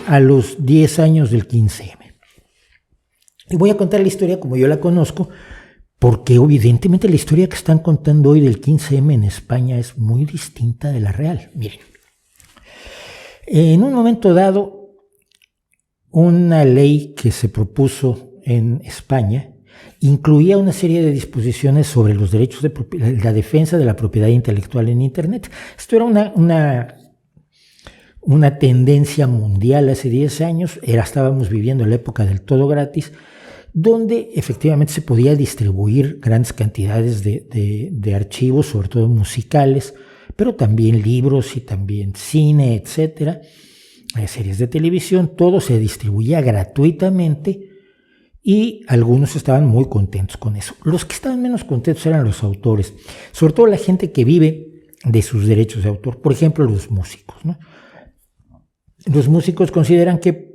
a los 10 años del 15M. Y voy a contar la historia como yo la conozco, porque evidentemente la historia que están contando hoy del 15M en España es muy distinta de la real. Miren, en un momento dado, una ley que se propuso en España incluía una serie de disposiciones sobre los derechos de la defensa de la propiedad intelectual en Internet. Esto era una tendencia mundial hace 10 años, estábamos viviendo la época del todo gratis, donde efectivamente se podía distribuir grandes cantidades de archivos, sobre todo musicales, pero también libros y también cine, etcétera, series de televisión, todo se distribuía gratuitamente y algunos estaban muy contentos con eso. Los que estaban menos contentos eran los autores, sobre todo la gente que vive de sus derechos de autor, por ejemplo los músicos, ¿no? Los músicos consideran que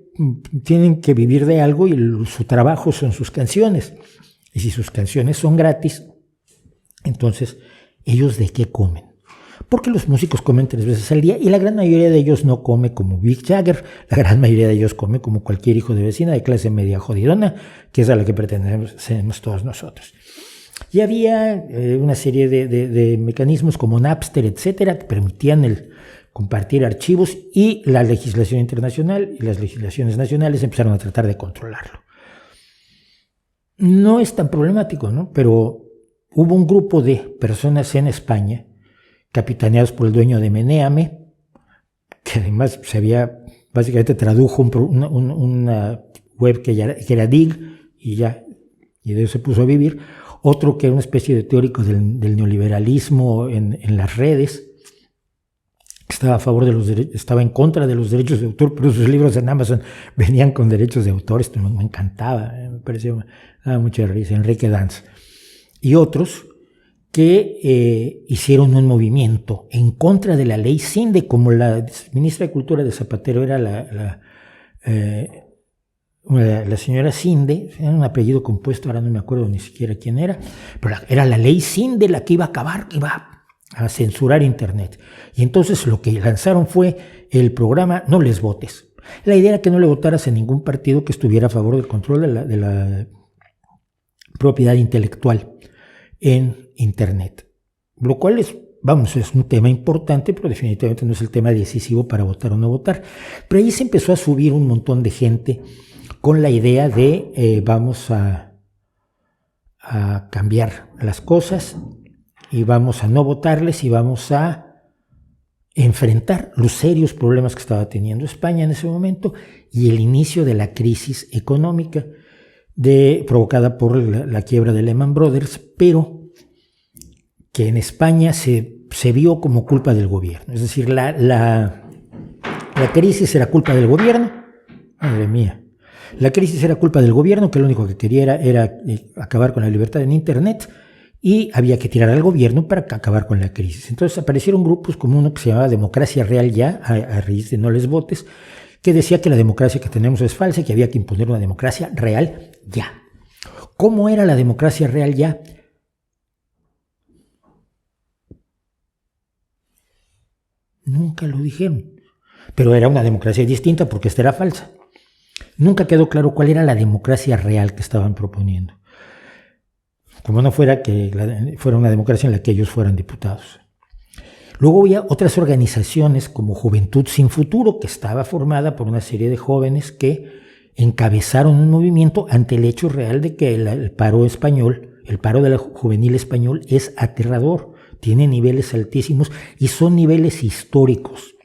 tienen que vivir de algo y su trabajo son sus canciones. Y si sus canciones son gratis, entonces, ¿ellos de qué comen? Porque los músicos comen 3 veces al día y la gran mayoría de ellos no come como Mick Jagger, la gran mayoría de ellos come como cualquier hijo de vecina de clase media jodidona, que es a la que pertenecemos todos nosotros. Y había una serie de mecanismos como Napster, etcétera, que permitían compartir archivos, y la legislación internacional y las legislaciones nacionales empezaron a tratar de controlarlo. No es tan problemático, ¿no? Pero hubo un grupo de personas en España, capitaneados por el dueño de Menéame, que además básicamente tradujo una web que era Dig, y de eso se puso a vivir. Otro que era una especie de teórico del neoliberalismo en las redes, estaba a favor estaba en contra de los derechos de autor, pero sus libros en Amazon venían con derechos de autor. Esto me encantaba, me parecía, me daba mucha risa. Enrique Danz y otros que hicieron un movimiento en contra de la ley Cinde, como la ministra de Cultura de Zapatero era la señora Cinde, era un apellido compuesto, ahora no me acuerdo ni siquiera quién era, pero era la ley Cinde la que iba a acabar, que iba a censurar Internet. Y entonces lo que lanzaron fue el programa No les votes. La idea era que no le votaras a ningún partido que estuviera a favor del control de la propiedad intelectual en Internet. Lo cual es un tema importante, pero definitivamente no es el tema decisivo para votar o no votar. Pero ahí se empezó a subir un montón de gente con la idea de vamos a cambiar las cosas y vamos a no votarles y vamos a enfrentar los serios problemas que estaba teniendo España en ese momento y el inicio de la crisis económica provocada por la quiebra de Lehman Brothers, pero que en España se vio como culpa del gobierno. Es decir, la crisis era culpa del gobierno. Madre mía. La crisis era culpa del gobierno, que lo único que quería era acabar con la libertad en Internet, y había que tirar al gobierno para acabar con la crisis. Entonces aparecieron grupos como uno que se llamaba Democracia Real Ya, a raíz de No les votes, que decía que la democracia que tenemos es falsa y que había que imponer una democracia real ya. ¿Cómo era la democracia real ya? Nunca lo dijeron, pero era una democracia distinta porque esta era falsa. Nunca quedó claro cuál era la democracia real que estaban proponiendo. Como no fuera que fuera una democracia en la que ellos fueran diputados. Luego había otras organizaciones como Juventud Sin Futuro, que estaba formada por una serie de jóvenes que encabezaron un movimiento ante el hecho real de que el paro español, el paro de la juvenil español es aterrador, tiene niveles altísimos y son niveles históricos.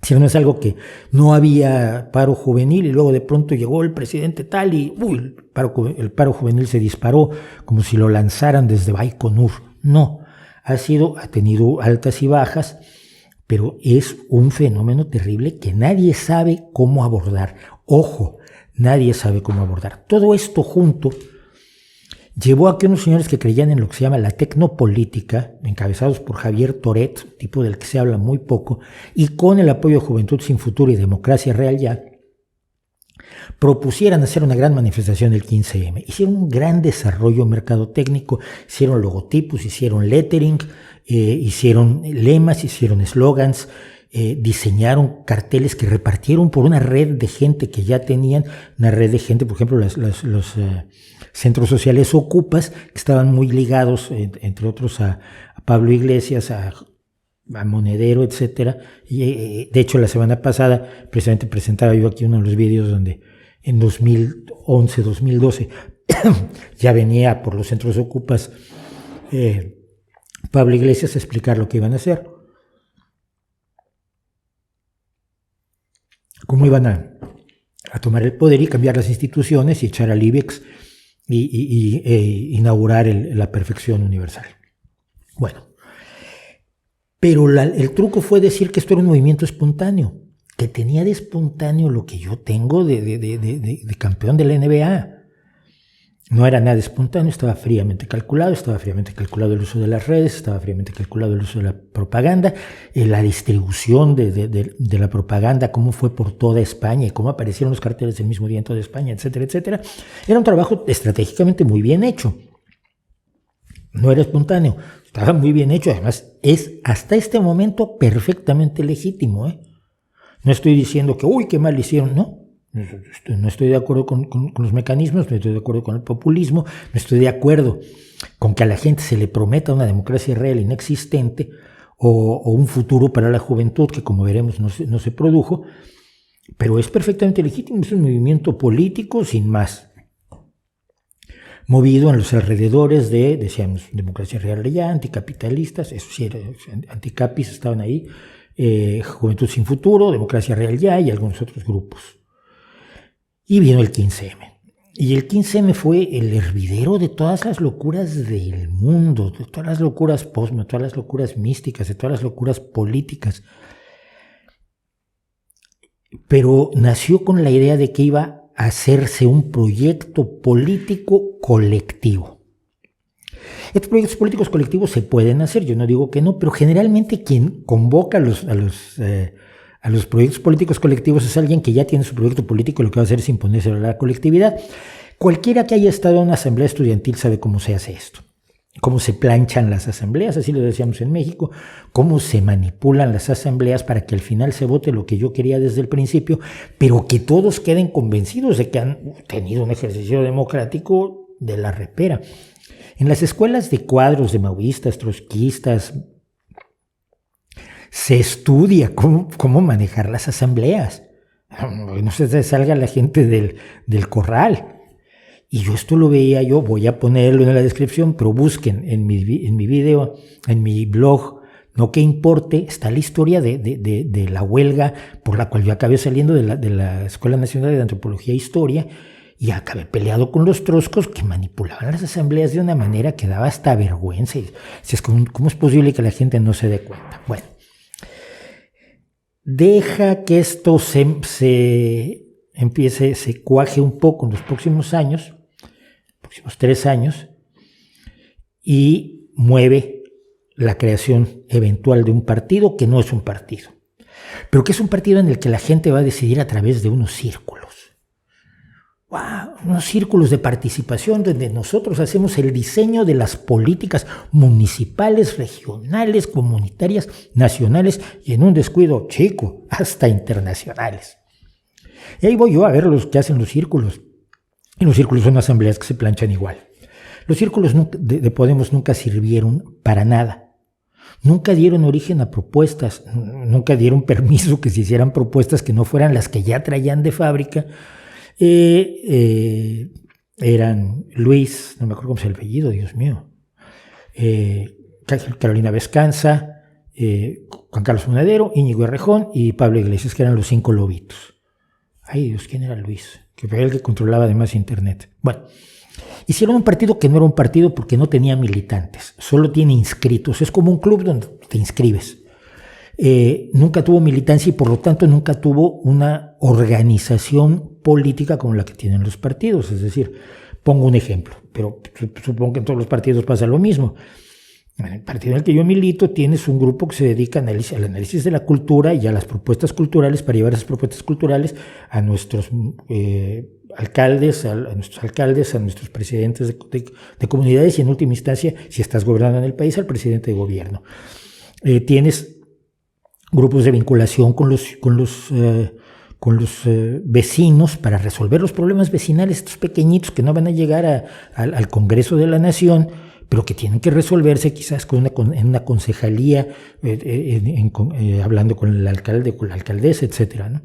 Si no es algo que no había paro juvenil y luego de pronto llegó el presidente tal y el paro juvenil se disparó como si lo lanzaran desde Baikonur. No, ha tenido altas y bajas, pero es un fenómeno terrible que nadie sabe cómo abordar. Ojo, nadie sabe cómo abordar. Todo esto junto llevó a que unos señores que creían en lo que se llama la tecnopolítica, encabezados por Javier Toret, tipo del que se habla muy poco, y con el apoyo de Juventud Sin Futuro y Democracia Real Ya, propusieran hacer una gran manifestación del 15M. Hicieron un gran desarrollo mercadotécnico, hicieron logotipos, hicieron lettering, hicieron lemas, hicieron eslogans, diseñaron carteles que repartieron por una red de gente que ya tenían, una red de gente, por ejemplo, los centros sociales Ocupas, que estaban muy ligados, entre otros, a Pablo Iglesias, a Monedero, etcétera. Y de hecho, la semana pasada, precisamente presentaba yo aquí uno de los vídeos donde en 2011, 2012, ya venía por los centros Ocupas Pablo Iglesias a explicar lo que iban a hacer. Cómo iban a tomar el poder y cambiar las instituciones y echar al IBEX y inaugurar la perfección universal. Bueno, pero el truco fue decir que esto era un movimiento espontáneo, que tenía de espontáneo lo que yo tengo de campeón de la NBA. No era nada espontáneo, estaba fríamente calculado el uso de las redes, estaba fríamente calculado el uso de la propaganda, la distribución de la propaganda, cómo fue por toda España y cómo aparecieron los carteles el mismo día en toda España, etcétera, etcétera. Era un trabajo estratégicamente muy bien hecho. No era espontáneo, estaba muy bien hecho, además es hasta este momento perfectamente legítimo, ¿eh? No estoy diciendo que, uy, qué mal hicieron, no. No estoy de acuerdo con los mecanismos, no estoy de acuerdo con el populismo, no estoy de acuerdo con que a la gente se le prometa una democracia real inexistente o un futuro para la juventud que, como veremos, no se produjo, pero es perfectamente legítimo, es un movimiento político sin más, movido en los alrededores de, decíamos, democracia real ya, anticapitalistas, eso sí, anticapis estaban ahí, Juventud Sin Futuro, Democracia Real Ya y algunos otros grupos. Y vino el 15M. Y el 15M fue el hervidero de todas las locuras del mundo, de todas las locuras posmo, de todas las locuras místicas, de todas las locuras políticas. Pero nació con la idea de que iba a hacerse un proyecto político colectivo. Estos proyectos políticos colectivos se pueden hacer, yo no digo que no, pero generalmente quien convoca a los proyectos políticos colectivos es alguien que ya tiene su proyecto político y lo que va a hacer es imponerse a la colectividad. Cualquiera que haya estado en una asamblea estudiantil sabe cómo se hace esto, cómo se planchan las asambleas, así lo decíamos en México, cómo se manipulan las asambleas para que al final se vote lo que yo quería desde el principio, pero que todos queden convencidos de que han tenido un ejercicio democrático de la repera. En las escuelas de cuadros de maoístas, trotskistas, se estudia cómo manejar las asambleas. No se salga la gente del corral. Y yo esto lo veía yo, voy a ponerlo en la descripción, pero busquen en mi video, en mi blog, no que importe, está la historia de la huelga por la cual yo acabé saliendo de la Escuela Nacional de Antropología e Historia y acabé peleado con los troscos que manipulaban las asambleas de una manera que daba hasta vergüenza. ¿Cómo es posible que la gente no se dé cuenta? Bueno. Deja que esto se cuaje un poco en los próximos años, próximos 3 años, y mueve la creación eventual de un partido que no es un partido, pero que es un partido en el que la gente va a decidir a través de unos círculos. ¡Wow! Unos círculos de participación donde nosotros hacemos el diseño de las políticas municipales, regionales, comunitarias, nacionales y en un descuido chico, hasta internacionales. Y ahí voy yo a ver los que hacen los círculos. Y los círculos son asambleas que se planchan igual. Los círculos de Podemos nunca sirvieron para nada. Nunca dieron origen a propuestas, nunca dieron permiso que se hicieran propuestas que no fueran las que ya traían de fábrica. Eran Luis, no me acuerdo cómo es el apellido, Dios mío, Carolina Vescanza, Juan Carlos Monedero, Íñigo Errejón y Pablo Iglesias, que eran los 5 lobitos. Ay Dios, ¿quién era Luis? Que fue el que controlaba además internet. Bueno, hicieron un partido que no era un partido porque no tenía militantes, solo tiene inscritos, es como un club donde te inscribes. Nunca tuvo militancia y por lo tanto nunca tuvo una organización política como la que tienen los partidos. Es decir, pongo un ejemplo, pero supongo que en todos los partidos pasa lo mismo. En el partido en el que yo milito tienes un grupo que se dedica al análisis de la cultura y a las propuestas culturales para llevar esas propuestas culturales a nuestros alcaldes, a nuestros presidentes de comunidades y en última instancia, si estás gobernando en el país, al presidente de gobierno. Tienes grupos de vinculación con los vecinos para resolver los problemas vecinales, estos pequeñitos que no van a llegar al Congreso de la Nación, pero que tienen que resolverse quizás en una concejalía, hablando con el alcalde, con la alcaldesa, etcétera, ¿no?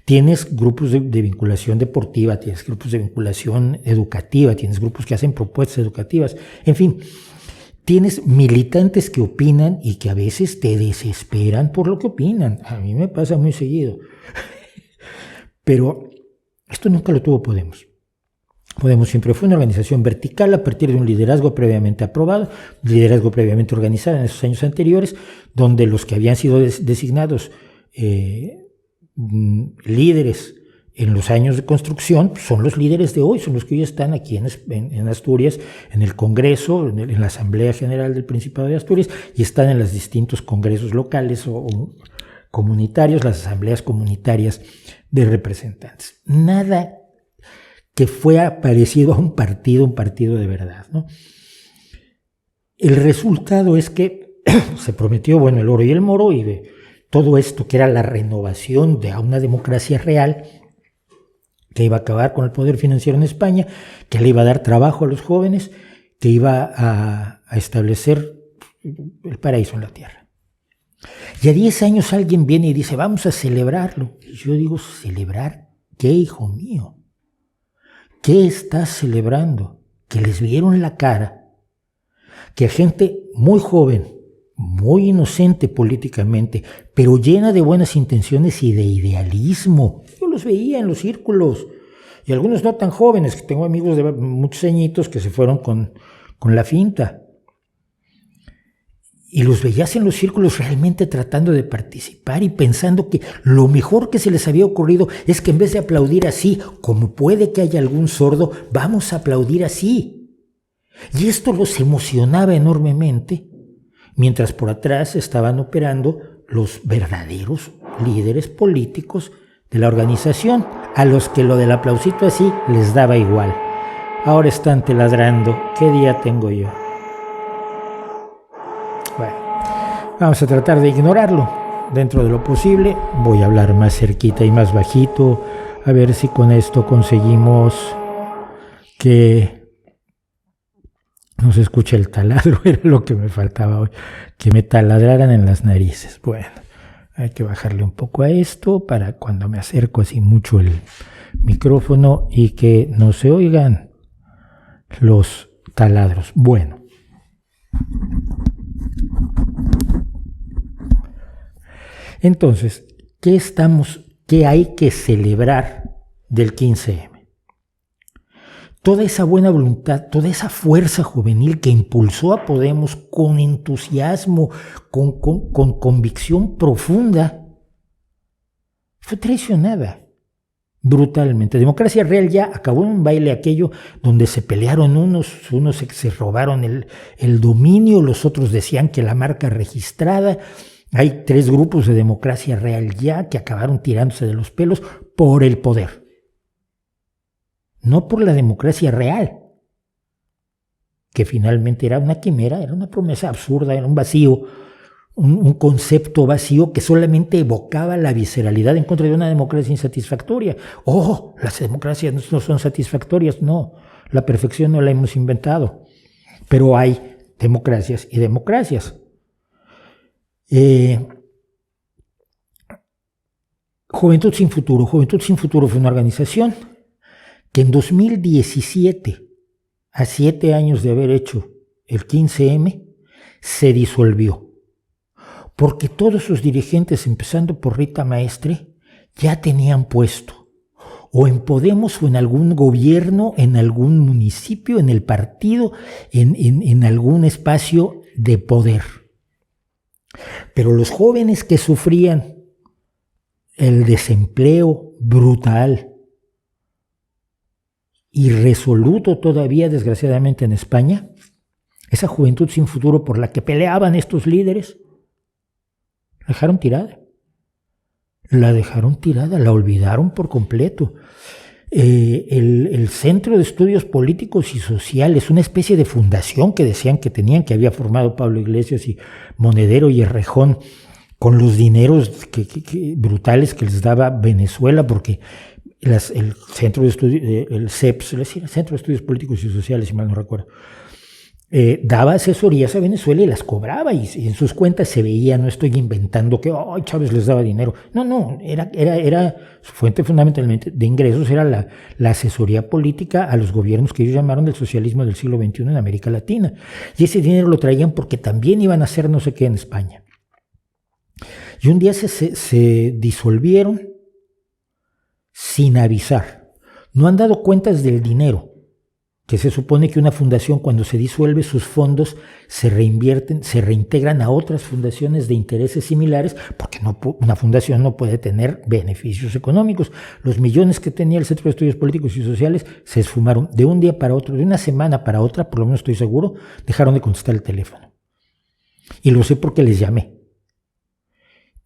Tienes grupos de vinculación deportiva, tienes grupos de vinculación educativa, tienes grupos que hacen propuestas educativas, en fin, tienes militantes que opinan y que a veces te desesperan por lo que opinan. A mí me pasa muy seguido. Pero esto nunca lo tuvo Podemos. Podemos siempre fue una organización vertical a partir de un liderazgo previamente aprobado, un liderazgo previamente organizado en esos años anteriores, donde los que habían sido designados líderes en los años de construcción son los líderes de hoy, son los que hoy están aquí en Asturias, en el Congreso, en la Asamblea General del Principado de Asturias, y están en los distintos congresos locales o comunitarios, las asambleas comunitarias de representantes. Nada que fuera parecido a un partido de verdad, ¿no? El resultado es que se prometió, el oro y el moro, y de todo esto que era la renovación de una democracia real, que iba a acabar con el poder financiero en España, que le iba a dar trabajo a los jóvenes, que iba a establecer el paraíso en la tierra. Y a 10 años alguien viene y dice, vamos a celebrarlo. Y yo digo, ¿celebrar qué, hijo mío? ¿Qué estás celebrando? Que les vieron la cara, que gente muy joven, muy inocente políticamente, pero llena de buenas intenciones y de idealismo. Yo los veía en los círculos, y algunos no tan jóvenes, que tengo amigos de muchos añitos que se fueron con la finta. Y los veías en los círculos realmente tratando de participar y pensando que lo mejor que se les había ocurrido es que en vez de aplaudir así, como puede que haya algún sordo, vamos a aplaudir así. Y esto los emocionaba enormemente, mientras por atrás estaban operando los verdaderos líderes políticos de la organización, a los que lo del aplausito así les daba igual. Ahora están taladrando. ¿Qué día tengo yo? Bueno, vamos a tratar de ignorarlo dentro de lo posible. Voy a hablar más cerquita y más bajito, a ver si con esto conseguimos que no se escuche el taladro. Era lo que me faltaba hoy, que me taladraran en las narices. Bueno, hay que bajarle un poco a esto para cuando me acerco así mucho el micrófono y que no se oigan los taladros. Bueno. Entonces, ¿qué hay que celebrar del 15M? Toda esa buena voluntad, toda esa fuerza juvenil que impulsó a Podemos con entusiasmo, con convicción profunda, fue traicionada brutalmente. Democracia Real ya acabó en un baile aquello donde se pelearon unos se robaron el dominio, los otros decían que la marca registrada. Hay 3 grupos de Democracia Real ya que acabaron tirándose de los pelos por el poder. No por la democracia real, que finalmente era una quimera, era una promesa absurda, era un vacío, un concepto vacío que solamente evocaba la visceralidad en contra de una democracia insatisfactoria. ¡Oh! Las democracias no son satisfactorias. No, la perfección no la hemos inventado. Pero hay democracias y democracias. Juventud Sin Futuro. Juventud Sin Futuro fue una organización que en 2017, a 7 años de haber hecho el 15M, se disolvió. Porque todos sus dirigentes, empezando por Rita Maestre, ya tenían puesto, o en Podemos o en algún gobierno, en algún municipio, en el partido, en algún espacio de poder. Pero los jóvenes que sufrían el desempleo brutal, irresoluto todavía, desgraciadamente, en España, esa juventud sin futuro por la que peleaban estos líderes, la dejaron tirada, la olvidaron por completo. El Centro de Estudios Políticos y Sociales, una especie de fundación que decían que tenían, que había formado Pablo Iglesias y Monedero y Errejón, con los dineros brutales que les daba Venezuela, porque el Centro de Estudios, el CEPS, el Centro de Estudios Políticos y Sociales, si mal no recuerdo, daba asesorías a Venezuela y las cobraba, y en sus cuentas se veía, no estoy inventando que Chávez les daba dinero, no, era su fuente fundamentalmente de ingresos, era la asesoría política a los gobiernos que ellos llamaron del socialismo del siglo XXI en América Latina, y ese dinero lo traían porque también iban a hacer no sé qué en España. Y un día se disolvieron sin avisar. No han dado cuentas del dinero, que se supone que una fundación, cuando se disuelve, sus fondos se reinvierten, se reintegran a otras fundaciones de intereses similares, porque una fundación no puede tener beneficios económicos. Los millones que tenía el Centro de Estudios Políticos y Sociales se esfumaron de un día para otro, de una semana para otra, por lo menos estoy seguro, dejaron de contestar el teléfono. Y lo sé porque les llamé.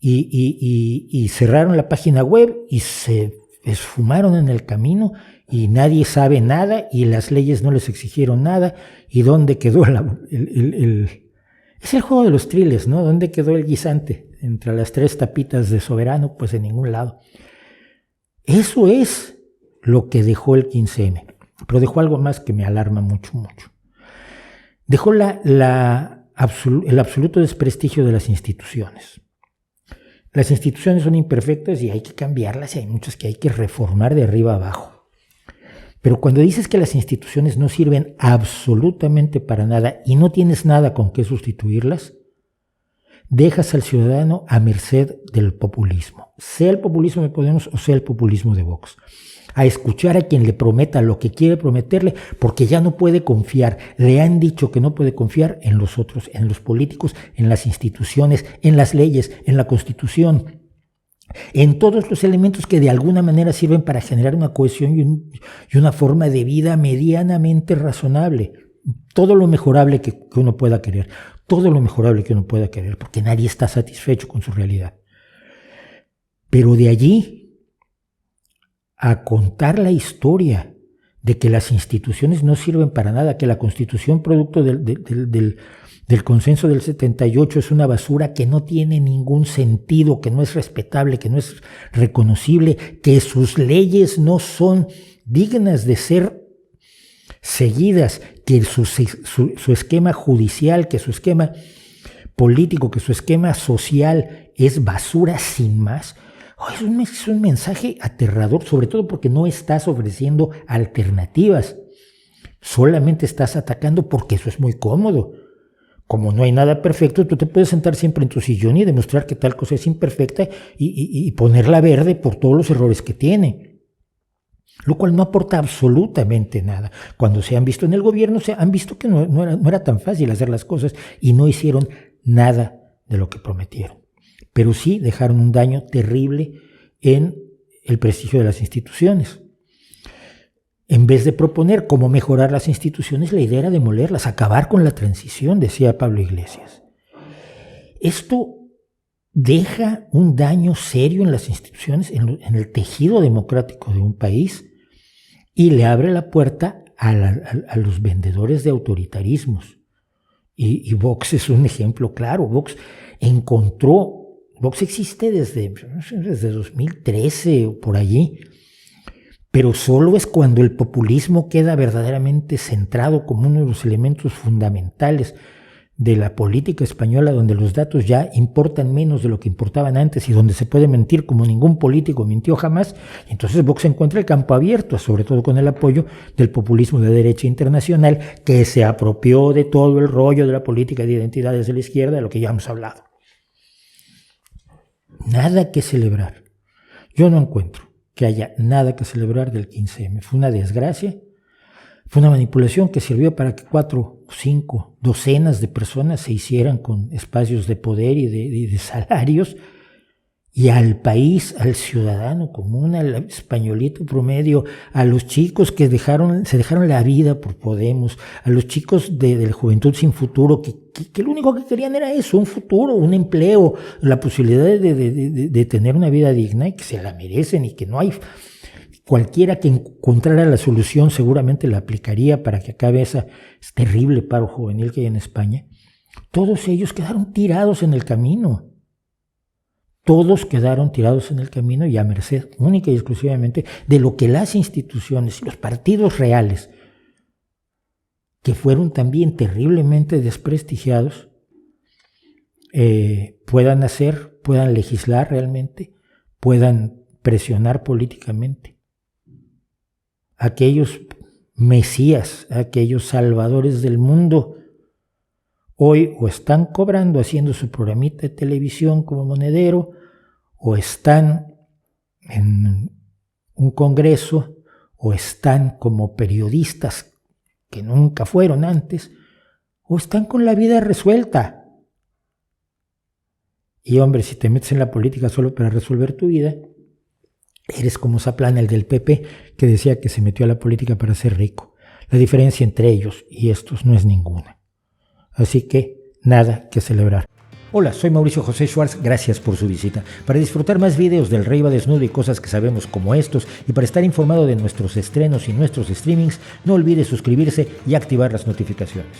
Y cerraron la página web y se esfumaron en el camino, y nadie sabe nada, y las leyes no les exigieron nada. ¿Y dónde quedó es el juego de los triles, ¿no? ¿Dónde quedó el guisante entre las tres tapitas de Soberano? Pues en ningún lado. Eso es lo que dejó el 15M. Pero dejó algo más que me alarma mucho. Dejó el absoluto desprestigio de las instituciones. Las instituciones son imperfectas y hay que cambiarlas, y hay muchas que hay que reformar de arriba abajo. Pero cuando dices que las instituciones no sirven absolutamente para nada y no tienes nada con qué sustituirlas, dejas al ciudadano a merced del populismo. Sea el populismo de Podemos o sea el populismo de Vox. A escuchar a quien le prometa lo que quiere prometerle, porque ya no puede confiar. Le han dicho que no puede confiar en los otros, en los políticos, en las instituciones, en las leyes, en la Constitución, en todos los elementos que de alguna manera sirven para generar una cohesión y una forma de vida medianamente razonable. Todo lo mejorable que uno pueda querer, porque nadie está satisfecho con su realidad. Pero de allí a contar la historia de que las instituciones no sirven para nada, que la Constitución, producto del consenso del 78, es una basura que no tiene ningún sentido, que no es respetable, que no es reconocible, que sus leyes no son dignas de ser seguidas, que su esquema judicial, que su esquema político, que su esquema social es basura sin más. Es un mensaje aterrador, sobre todo porque no estás ofreciendo alternativas, solamente estás atacando, porque eso es muy cómodo. Como no hay nada perfecto, tú te puedes sentar siempre en tu sillón y demostrar que tal cosa es imperfecta y ponerla verde por todos los errores que tiene, lo cual no aporta absolutamente nada. Cuando se han visto en el gobierno, se han visto que no era tan fácil hacer las cosas y no hicieron nada de lo que prometieron. Pero sí dejaron un daño terrible en el prestigio de las instituciones. En vez de proponer cómo mejorar las instituciones, la idea era demolerlas, acabar con la transición, decía Pablo Iglesias. Esto deja un daño serio en las instituciones, en el tejido democrático de un país, y le abre la puerta a los vendedores de autoritarismos. Y Vox es un ejemplo claro. Vox existe desde 2013 o por allí, pero solo es cuando el populismo queda verdaderamente centrado como uno de los elementos fundamentales de la política española, donde los datos ya importan menos de lo que importaban antes y donde se puede mentir como ningún político mintió jamás. Entonces Vox encuentra el campo abierto, sobre todo con el apoyo del populismo de derecha internacional, que se apropió de todo el rollo de la política de identidades de la izquierda, de lo que ya hemos hablado. Nada que celebrar. Yo no encuentro que haya nada que celebrar del 15M. Fue una desgracia, fue una manipulación que sirvió para que 4, 5, docenas de personas se hicieran con espacios de poder y de salarios, y al país, al ciudadano común, al españolito promedio, a los chicos que se dejaron la vida por Podemos, a los chicos de la juventud sin futuro, que lo único que querían era eso, un futuro, un empleo, la posibilidad de tener una vida digna, y que se la merecen, y que no hay cualquiera que encontrara la solución seguramente la aplicaría para que acabe ese terrible paro juvenil que hay en España. Todos ellos quedaron tirados en el camino. Todos quedaron tirados en el camino y a merced única y exclusivamente de lo que las instituciones y los partidos reales, que fueron también terriblemente desprestigiados, puedan hacer, puedan legislar realmente, puedan presionar políticamente. Aquellos mesías, aquellos salvadores del mundo, hoy o están cobrando haciendo su programita de televisión como monedero, o están en un congreso, o están como periodistas que nunca fueron antes, o están con la vida resuelta. Y hombre, si te metes en la política solo para resolver tu vida, eres como Zaplana, el del PP, que decía que se metió a la política para ser rico. La diferencia entre ellos y estos no es ninguna. Así que nada que celebrar. Hola, soy Mauricio José Schwartz, gracias por su visita. Para disfrutar más videos del Rey va desnudo y cosas que sabemos como estos, y para estar informado de nuestros estrenos y nuestros streamings, no olvide suscribirse y activar las notificaciones.